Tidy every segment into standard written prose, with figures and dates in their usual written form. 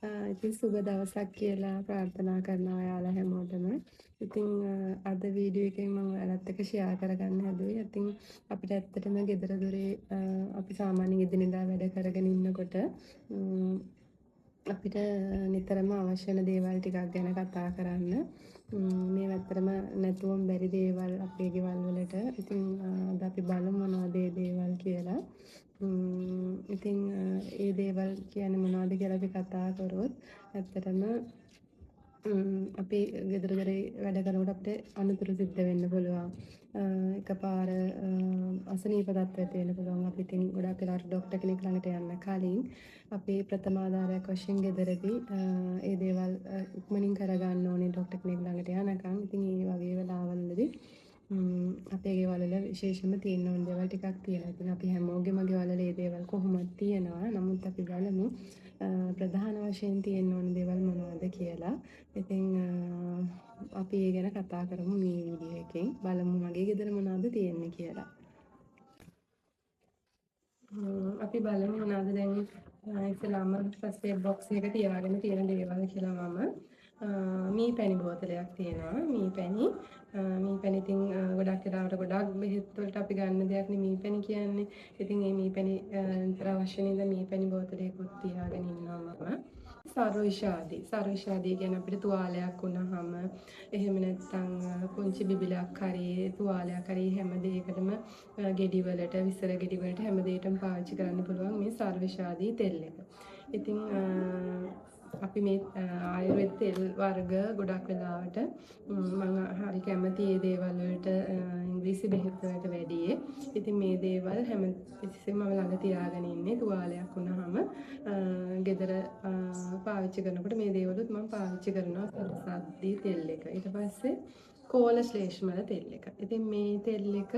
ඉතින් සුබ දවසක් කියලා ප්‍රාර්ථනා කරනවා ඔයාලා හැමෝටම. ඉතින් අද වීඩියෝ එකෙන් මම ඔයාලත් එක්ක ෂෙයා කරගන්න හැදුවේ. ඉතින් අපිට ඇත්තටම ගෙදර දොරේ අපි සාමාන්‍යයෙන් එදිනෙදා වැඩ කරගෙන ඉන්නකොට අපිට නිතරම අවශ්‍ය වෙන දේවල් ටිකක් ගැන කතා කරන්න. මේ ඇත්තටම නැතුවම බැරි දේවල් අපේ ගෙවල් වලට. ඉතින් අද අපි බලමු මොනවද ඒ දේවල් කියලා. ඉතින් ඒ දේවල් කියන්නේ මොනවද කියලා අපි කතා කරොත් ඇත්තටම අපි ගෙදර දොරේ වැඩ කරනකොට අපිට අනුතුරු සිද්ධ වෙන්න පුළුවන්. එකපාර අසනීප තත්ත්වයක් ඇති වෙන්න පුළුවන්. අපි ඉතින් ගොඩක් වෙලාවට ડોක්ටර් කෙනෙක් ළඟට යන්න කලින් අපි ප්‍රථම ආධාරයක් වශයෙන් ගෙදරදී ඒ දේවල් ඉක්මනින් කරගන්න ඕනේ ડોක්ටර් කෙනෙක් ළඟට යනකම්. ඉතින් මේ වගේ වෙලාවලදී අපේ ගෙවල් වල විශේෂයෙන්ම තියෙන ඕන දේවල් ටිකක් තියෙනවා. ඉතින් අපි හැමෝගෙම ගෙවල් වල මේ දේවල් කොහොමද තියෙනවා. නමුත් අපි බලමු ප්‍රධාන වශයෙන් තියෙන ඕන දේවල් මොනවද කියලා. ඉතින් අපි ඒ ගැන කතා කරමු මේ වීඩියෝ එකෙන්. බලමු මගේ ගෙදර මොනවද තියෙන්නේ කියලා. අපි බලමු මොනවද දැන් ඉස්සෙල්ලාම ෆස්ට් එයිඩ් බොක්ස් එක තියාගෙන තියෙන දේවල් කියලා මම මී පැණි බෝතලයක් තියෙනවා. මී පැණි ඉතින් ගොඩක් වෙලාවට ගොඩක් බෙහෙත් වලට අපි ගන්න දෙයක් නේ මී පැණි කියන්නේ. ඉතින් මේ මී පැණි අවශ්‍ය නේද මී පැණි බෝතලයකුත් තියාගෙන ඉන්නවා මම. සර්වවිෂාදී කියන්නේ අපිට තුවාලයක් වුණාම එහෙම නැත්නම් පුංචි බිබිලක් හරි තුවාලයක් හරි හැම දෙයකටම ගෙඩි වලට විසර ගෙඩි වලට හැම දෙයකටම පාවිච්චි කරන්න පුළුවන් මේ සර්වවිෂාදී තෙල් එක. ඉතින් අපි මේ ආයුර්වේද තෙල් වර්ග ගොඩක් වෙලාවට මම හරි කැමති ඒ දේවල් වලට ඉංග්‍රීසි බෙහෙත් වලට වැඩියේ. ඉතින් මේ දේවල් හැම තිස්සෙම මම ළඟ තියාගෙන ඉන්නේ තුවාලයක් වුණාම ගෙදර පාවිච්චි කරනකොට මේ දේවලුත් මම පාවිච්චි කරනවා සද්දී තෙල් එක. ඊට පස්සේ කෝල ශ්ලේෂ්මල තෙල් එක. ඉතින් මේ තෙල් එක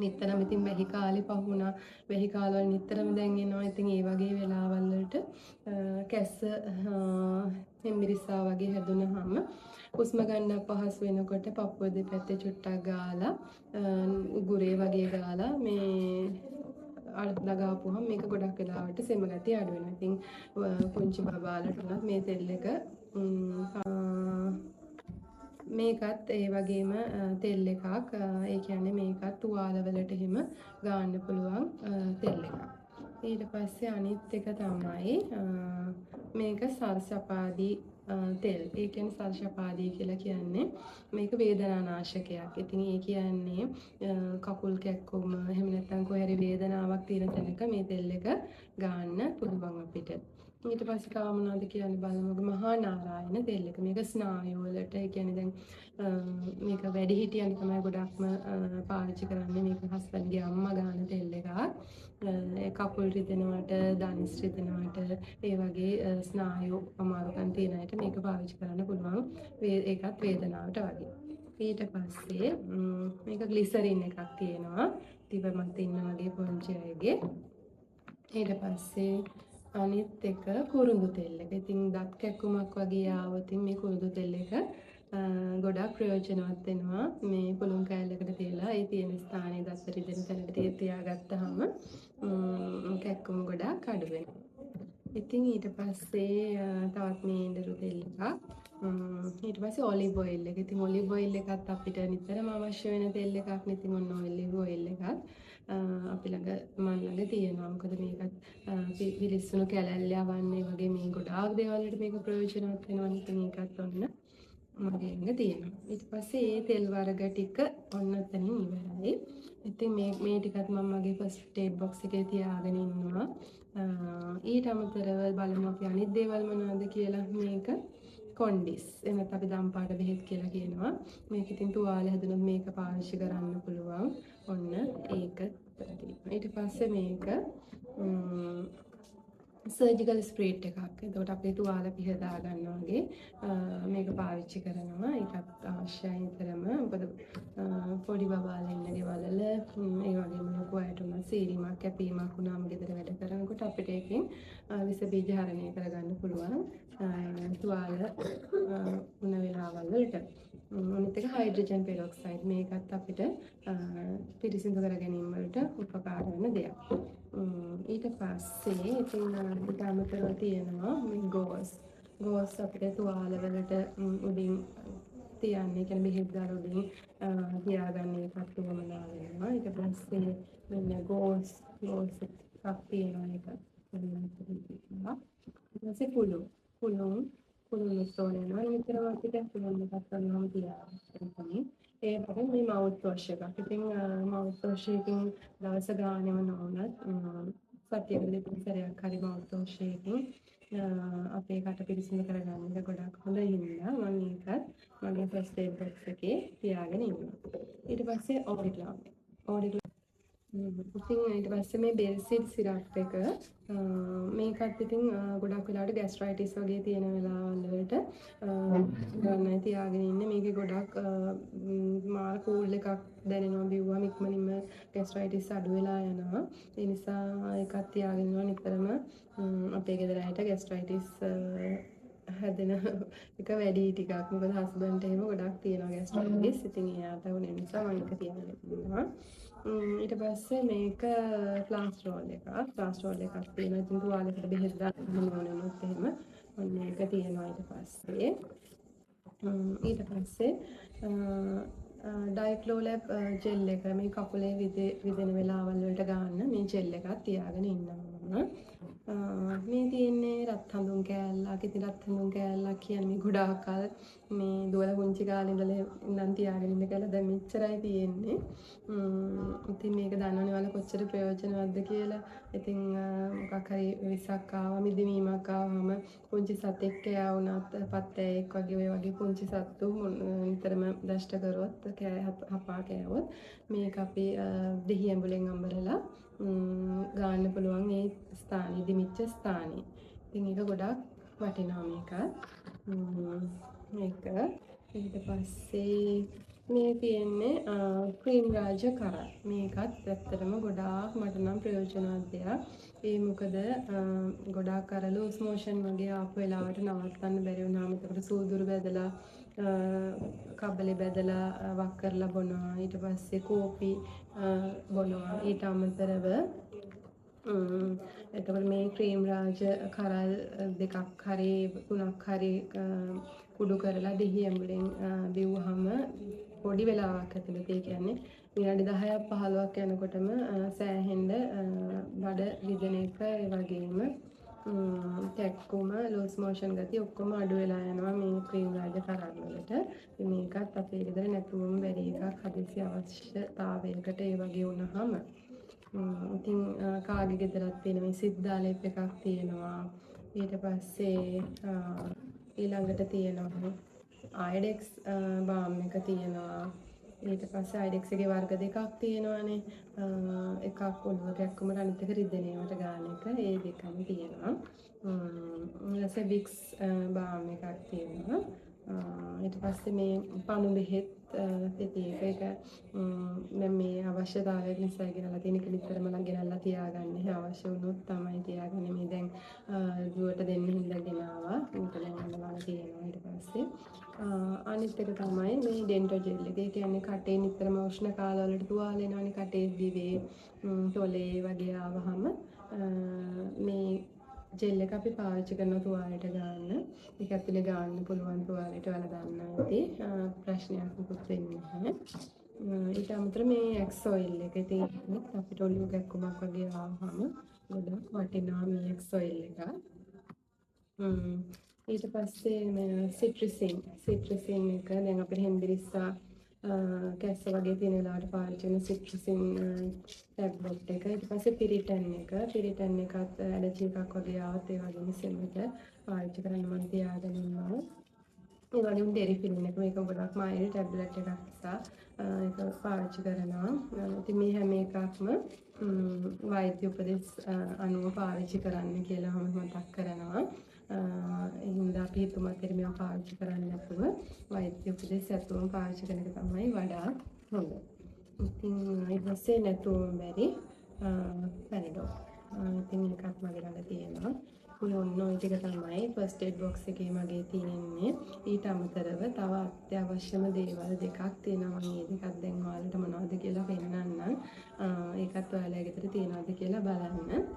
නිතරම ඉතින් වැහි කාලේ පහු වුණා. වැහි කාලවල නිතරම දැන් එනවා. ඉතින් ඒ වගේ වෙලාවල් වලට කැස්ස හෙම්බිරිස්සා වගේ හැදුනහම හුස්ම ගන්න අපහසු වෙනකොට පපුව දෙපැත්තේ චුට්ටක් ගාලා උගුරේ වගේ ගාලා මේ ලගාපුවහම මේක ගොඩක් වෙලාවට සෙම ගතිය අඩු වෙනවා. ඉතින් පුංචි බබාලට උනත් මේ තෙල් එක මේකත් ඒ වගේම තෙල් එකක්. ඒ කියන්නේ මේකත් තුවාලවලට එහෙම ගාන්න පුළුවන් තෙල් එකක්. ඊට පස්සේ අනිත් එක තමයි මේක සර්ෂපාදී තෙල්. ඒ කියන්නේ සර්ෂපාදී කියලා කියන්නේ මේක වේදනානාශකයක්. ඉතින් ඒ කියන්නේ කකුල් කැක්කුම එහෙම නැත්නම් කොහේ හරි වේදනාවක් තියෙන තැනක මේ තෙල් එක ගාන්න පුළුවන් අපිට. ඊට පස්සේ තව මොනවද කියන්නේ බලමු මහා නාරායන තෙල් එක. මේක ස්නායු වලට ඒ කියන්නේ දැන් මේක වැඩිහිටියන් තමයි ගොඩක්ම පාවිච්චි කරන්නේ. මේක හස්බන්ඩ්ගේ අම්මා ගාන තෙල් එකක්. කකුල් රිදෙනවට, දණස් රිදෙනවට, ඒ වගේ ස්නායු අමාරුකම් තියෙන අයට මේක පාවිච්චි කරන්න පුළුවන්. ඒකත් වේදනාවට වගේ. ඊට පස්සේ මේක ග්ලිසරින් එකක් තියෙනවා. දිව මත ඉන්න වගේ පුංචි අයගේ. ඊට පස්සේ අනිත් එක කුරුඳු තෙල් එක. ඉතින් දත් කැක්කුමක් වගේ ආවොත් මේ කුරුඳු තෙල් එක ගොඩක් ප්‍රයෝජනවත් වෙනවා. මේ පුළුන් කෑල්ලකට තියලා ඒ තියෙන ස්ථානයේ දත් රිදෙන තැනට තියාගත්තාම කැක්කුම ගොඩක් අඩු වෙනවා. ඉතින් ඊට පස්සේ තවත් මේ ඉඳුරු තෙල් එකක්. ඊට පස්සේ ඔලිව් ඔයිල් එක. ඉතින් ඔලිව් ඔයිල් එකත් අපිට නිතරම අවශ්‍ය වෙන තෙල් එකක් නේ. ඉතින් ඔන්න ඔලිව් ඔයිල් එකත් අපි ළඟ මන් ළඟ තියෙනවා. මොකද මේකත් පිරිස්සුණු කැලැල්ල යවන්නේ වගේ මේ ගොඩාක් දේවල් වලට මේක ප්‍රයෝජනවත් වෙනවා. ඉතින් ඒකත් ඔන්න මගේ ළඟ තියෙනවා. ඊට පස්සේ මේ තෙල් වර්ග ටික ඔන්න එතනින් ඉවරයි. ඉතින් මේ ටිකත් මම මගේ ෆස්ට් එයිඩ් බොක්ස් එකේ තියාගෙන ඉන්නවා. ඊට අමතරව බලමු අපි අනිත් දේවල් මොනවද කියලා. මේක කොන්ඩිස් එනත් අපි දම්පාට බෙහෙත් කියලා කියනවා. මේක ඉතින් තුවාල හැදුනොත් මේක පාවිච්චි කරන්න පුළුවන්. ඔන්න ඒක ඊට පස්සේ මේක සර්ජිකල් ස්ප්‍රේට් එකක්. එතකොට අපේ තුවාල පිහ දා ගන්න වගේ මේක පාවිච්චි කරනවා. ඒකත් අවශ්‍යයි නිතරම. මොකද පොඩි බබාලා ඉන්න ගෙවල් වල ඒ වගේම ලොකු අයට උනත් සීරීමක් කැපීමක් වුණාම ගෙදර වැඩ කරනකොට අපිට ඒකෙන් විස බීජ හරණය කරගන්න පුළුවන්. තුවාල වුණ වෙලාවල් වලට. අනිත් එක හයිඩ්‍රජන් පෙරොක්සයිඩ් මේකත් අපිට පිරිසිදු කර ගැනීම වලට උපකාර වෙන දෙයක්. ඊට පස්සේ ඉතින් ඊට අමතරව තියෙනවා මේ ගෝස් අපිට තුවාල වලට උඩින් තියන්නේ කියන්නේ බෙහෙත් දාලා උඩින් තියාගන්න එකත් උවමනා වෙනවා. ඊට පස්සේ මෙන්න ගෝස් එකක් තියෙනවා ඒක. ඊට පස්සේ පුළුන් ස්ටෝන් වෙනවා. ඊතරම අපිට පුළුන් එකක් ගන්නවම තියාගන්න. ඒ වගේ මේ මවුත් වොෂ් එකක්. ඉතින් මවුත් වොෂ් එකකින් දවස ගානෙම නොවුනත් සතියකට දෙකක් සැරයක් හරි මවුත් වොෂ් එකකින් අපේ කට පිරිසිදු කරගන්න එක ගොඩක් හොඳ හින්දා මම ඒකත් මගේ ෆස්ට් එයිඩ් බොක්ස් එකේ තියාගෙන ඉන්නවා. ඊට පස්සේ ඕඩිග්ලාම් ඉතින් ඊට පස්සේ මේ බෙල්සිඩ් සිරප් එක මේකත් ඉතින් ගොඩක් වෙලාවට ગેස්ට්‍රයිටිස් වගේ තියෙන වෙලාවල් වලට ගන්නයි තියාගෙන ඉන්නේ. මේකේ ගොඩක් මාර කූල් එකක් දැනෙනවා බිව්වම ඉක්මනින්ම ગેස්ට්‍රයිටිස් අඩු වෙලා යනවා. ඒ නිසා ඒකත් තියාගෙන ඉන්නවා නිතරම අපේ ගෙදර අයට ગેස්ට්‍රයිටිස් හැදෙන එක වැඩි ටිකක්. මොකද හස්බන්ඩ්ට එහෙම ගොඩක් තියෙනවා ગેස්ට්‍රයිටිස්. ඉතින් එයාට උනේ නිසා මම ඒක තියාගෙන ඉන්නවා. ඊට පස්සේ මේක ප්ලාස්ටරෝල් එකක් තියෙනවා. ඉතින් තුවාලයකට බෙහෙත් දාන්න ඕන වුණොත් එහෙම ඔන්න ඒක තියෙනවා. ඊට පස්සේ ඩයික්ලෝලැබ් ජෙල් එක මේ කකුලේ විදෙන වෙලාවල් වලට ගන්න මේ ජෙල් එකක් තියාගෙන ඉන්නවා. මේ තියෙන්නේ රත් හඳුන් කෑල්ලක්. ඉතින් රත් හඳුන් කෑල්ලක් කියන්නේ ගොඩාක් කල මේ දුවල පුංචි කාලේ ඉඳලා ඉඳන් තියාගෙන ඉන්න කියලා දැන් මෙච්චරයි තියෙන්නේ. ඉතින් මේක දන්නවනේ ඔයාලා කොච්චර ප්‍රයෝජනවත්ද කියලා. ඉතින් මොකක් හරි විසක් ආවම මිදවීමක් ආවම පුංචි සතෙක් කෑ වුණත් පත්තෑයෙක් වගේ ඔය වගේ පුංචි සත්තු නිතරම දෂ්ට කරොත් හපා කෑවොත් මේක අපි දෙහි ඇඹුලෙන් අඹරලා ගන්න පුළුවන් ඒ ස්ථානයේ දිමිච්ච ස්ථානයේ. ඉතින් ඒක ගොඩක් වටිනවා මේක. ඊට පස්සේ මේ තියෙන්නේ ක්‍රීම් රාජ කරල්. මේකත් ඇත්තටම ගොඩාක් මට නම් ප්‍රයෝජනවත් දෙයක්. ඒ මොකද ගොඩාක් අර ලූස් මෝෂන් වගේ ආපු වෙලාවට නවත්තන්න බැරි වුණාම එතකොට සූදුරු බැදලා කබලේ බැදලා වක් කරලා බොනවා. ඊට පස්සේ කෝපි බොනවා. ඊට අමතරව එතකොට මේ ක්‍රීම් රාජ කරල් දෙකක් හරි තුනක් හරි කුඩු කරලා දෙහි ඇඹුලෙන් බිව්වහම පොඩි වෙලාවක් ඇතුළත ඒ කියන්නේ විනාඩි 10ක් 15ක් යනකොටම සෑහෙන්න බඩ රිදෙන එක ඒ වගේම කැක්කුම ලූස් මෝෂන් ගතිය ඔක්කොම අඩු වෙලා යනවා මේ ක්‍රීම් රාජ කරල් වලට. මේකත් අපේ ගෙදර නැතුවම බැරි එකක් හදිසි අවශ්‍යතාවයකට ඒ වගේ වුණාම ඉතින් කාගේ ගෙදරක් තියෙන මේ සිද්ධාලේප් එකක් තියෙනවා. ඊට පස්සේ ඊළඟට තියෙනවා අයඩෙක්ස් බාම් එක තියෙනවා. ඊට පස්සේ අයඩෙක්ස් එකේ වර්ග දෙකක් තියෙනවානේ. එකක් ඔළුව කැක්කුමට අනිත් එක රිදෙනේවට ගන්න එක. ඒ දෙකම තියෙනවා. ඊළඟට වික්ස් බාම් එකක් තියෙනවා. ඊට පස්සේ මේ පණු බෙහෙත් පෙති එක මම මේ අවශ්‍යතාවයක් නිසා ගෙනලා තියෙන එක නිතරම ගෙනල්ලා තියාගන්නේ. අවශ්‍ය වුණොත් තමයි තියාගන්නේ. මේ දැන් දුවට දෙන්න හින්දා ගෙනාවා. මේක දැන් අඳවලා තියෙනවා. ඊට පස්සේ අනිත් එක තමයි මේ ඩෙන්ටෝ ජෙල් එක. ඒ කියන්නේ කටේ නිතරම උෂ්ණ කාලවලට තුවාල එනවනේ කටේ දිවේ තොලේ වගේ ආවහම මේ ජෙල් එක අපි පාවිච්චි කරන තුවාලයට ගන්න. ඒක ඇතුලේ ගන්න පුළුවන් තුවාලයට වල දාන්න ඇති. ප්‍රශ්නයක් මොකුත් වෙන්නේ නැහැ. ඊට අමතරව මේ ඇක්ස් ඔයිල් එක තියෙන්නේ අපිට ඔළුව කැක්කුමක් වගේ ආවම ගොඩක් වටිනා මේ ඇක්ස් ඔයිල් එක. ඊට පස්සේ මේ සිට්‍රිසින් එක දැන් අපේ හෙම්බිරිස්සා කැස්ස වගේ තියෙන වෙලාවට පාවිච්චි කරන සිට්‍රිසින් ටැබ්ලට් එක. ඊට පස්සේ පිරිටන් එකත් ඇලර්ජි එකක් වගේ ආවත් ඒ වගේම සෙල්ලට පාවිච්චි කරන්න මම තියාගෙන ඉන්නවා. ඒ වගේම ඩෙරිෆින් එක මේක ගොඩක් මයිල් ටැබ්ලට් එකක් නිසා ඒක පාවිච්චි කරනවා. ඉතින් මේ හැම එකක්ම වෛද්‍ය උපදෙස් අනුව පාවිච්චි කරන්න කියලා මම මතක් කරනවා. හින්දා අපි හිතුමත් මේවා පාවිච්චි කරන්නේ නැතුව වෛද්‍ය උපදෙස් ඇතුවම පාවිච්චි කරන එක තමයි වඩා හොඳ. ඉතින් ඊට පස්සේ නැතුවම බැරි පැනඩෝල්. ඉතින් ඒකත් මගේ ළඟ තියෙනවා. ඔන්න ඔය ටික තමයි ෆස්ට් එඩ් බොක්ස් එකේ මගේ තියෙන්නේ. ඊට අමතරව තව අත්‍යවශ්‍යම දේවල් දෙකක් තියෙනවා. මේ දෙකක් දැන් ඔයාලට මොනවද කියලා පෙන්නන්නම්. ඒකත් ඔයාලා ගෙදර තියනවද කියලා බලන්න.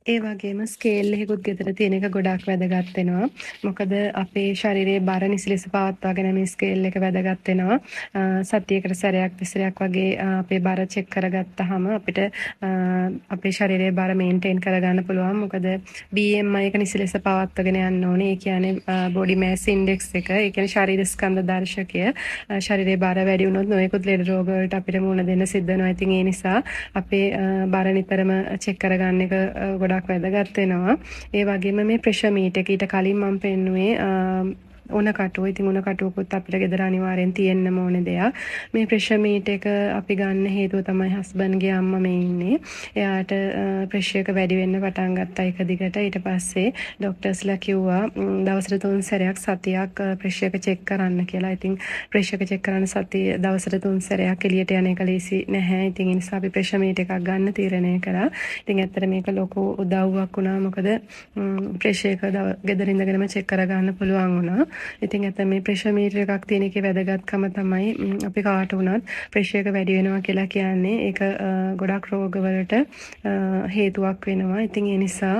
ඒ වගේම ස්කේල් එකකුත් ගෙදර තියෙන එක ගොඩාක් වැදගත් වෙනවා. මොකද අපේ ශරීරයේ බර නිසි ලෙස පවත්වාගෙන මේ ස්කේල් එක වැදගත් වෙනවා. සතියකට සැරයක් දෙසරයක් වගේ අපේ බර චෙක් කරගත්තාම අපිට අපේ ශරීරයේ බර මේන්ටේන් කරගන්න පුළුවන්. මොකද BMI එක නිසි ලෙස පවත්වාගෙන යන්න ඕනේ. ඒ කියන්නේ බොඩි මෑස් ඉන්ඩෙක්ස් එක. ඒ කියන්නේ ශරීර ස්කන්ධ දර්ශකය. ශරීරයේ බර වැඩි වුණොත් නොයෙකුත් ලෙඩ රෝග වලට අපිට මුහුණ දෙන්න සිද්ධ වෙනවා. ඉතින් ඒ නිසා අපේ බර නිතරම චෙක් කරගන්න එක ගොඩක් වැදගත් වෙනවා. ඒ වගේම මේ ප්‍රෙෂර් මීටර් එක ඊට කලින් මම පෙන්නුවේ උණ කටුව. ඉතින් උණ කටුවකුත් අපිට ගෙදර අනිවාර්යෙන් තියෙන්න ඕනේ දෙයක්. මේ ප්‍රෙෂර් මීටර් එක අපි ගන්න හේතුව තමයි හස්බන්ඩ්ගේ අම්මා මේ ඉන්නේ. එයාට ප්‍රෙෂර් එක වැඩි වෙන්න පටන් ගත්තා එක දිගට. ඊට පස්සේ ડોක්ටර්ස්ලා කිව්වා දවසට 3 සැරයක් සතියක් ප්‍රෙෂර් එක චෙක් කරන්න කියලා. ඉතින් ප්‍රෙෂර් එක චෙක් කරන්න දවසට 3 සැරයක් එළියට යන එක ලේසි නැහැ. ඉතින් ඒ නිසා අපි ප්‍රෙෂර් මීටර් එකක් ගන්න තීරණය කරා. ඉතින් ඇත්තට මේක ලොකු උදව්වක් වුණා. මොකද ප්‍රෙෂර් එක ගෙදර ඉඳගෙනම චෙක් කරගන්න පුළුවන් වුණා. ඉතින් ඇත්ත මේ ප්‍රෙෂර් මීටර් එකක් තියෙන එකේ වැදගත්කම තමයි අපි කාට වුණත් ප්‍රෙෂර් එක වැඩි වෙනවා කියලා කියන්නේ ඒක ගොඩක් රෝගවලට හේතුවක් වෙනවා. ඉතින් ඒ නිසා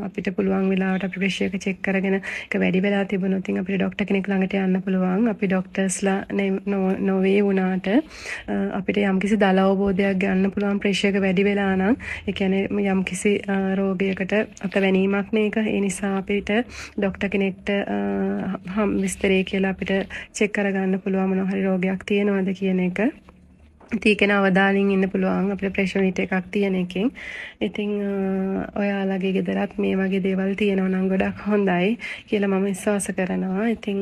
අපිට පුළුවන් වෙලාවට අපි ප්‍රෙෂර් එක චෙක් කරගෙන ඒක වැඩි වෙලා තිබුණොත් ඉතින් අපිට ડોක්ටර් කෙනෙක් ළඟට යන්න පුළුවන්. අපි ડોක්ටර්ස්ලා නොවේ වුණාට අපිට යම්කිසි දල අවබෝධයක් ගන්න පුළුවන් ප්‍රෙෂර් එක වැඩි වෙලා නම් ඒ කියන්නේ යම්කිසි රෝගයකට අතවැනීමක් මේක. ඒ නිසා අපිට ડોක්ටර් කෙනෙක්ට විස්තරේ කියලා අපිට චෙක් කරගන්න පුළුවන් මොන හරි රෝගයක් තියෙනවද කියන එක. ඉතින් අවදානින් ඉන්න පුළුවන් අපිට ප්‍රෙෂර් මීටර් එකක් තියෙන එකෙන්. ඉතින් ඔයාලගේ ගෙදරත් මේ වගේ දේවල් තියෙනවා නම් ගොඩක් හොඳයි කියලා මම විශ්වාස කරනවා. ඉතින්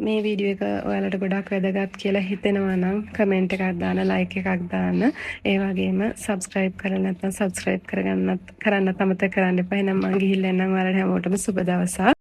මේ වීඩියෝ එක ඔයාලට ගොඩක් වැදගත් කියලා හිතෙනවා නම් කමෙන්ට් එකක් දාන්න, ලයික් එකක් දාන්න. ඒ වගේම සබ්ස්ක්‍රයිබ් කරලා නැත්නම් සබ්ස්ක්‍රයිබ් කරන්න අමතක කරන්න එපා. එහෙනම් මම ගිහිල්ලා එන්නම්. ඔයාලට හැමෝටම සුබ දවසක්.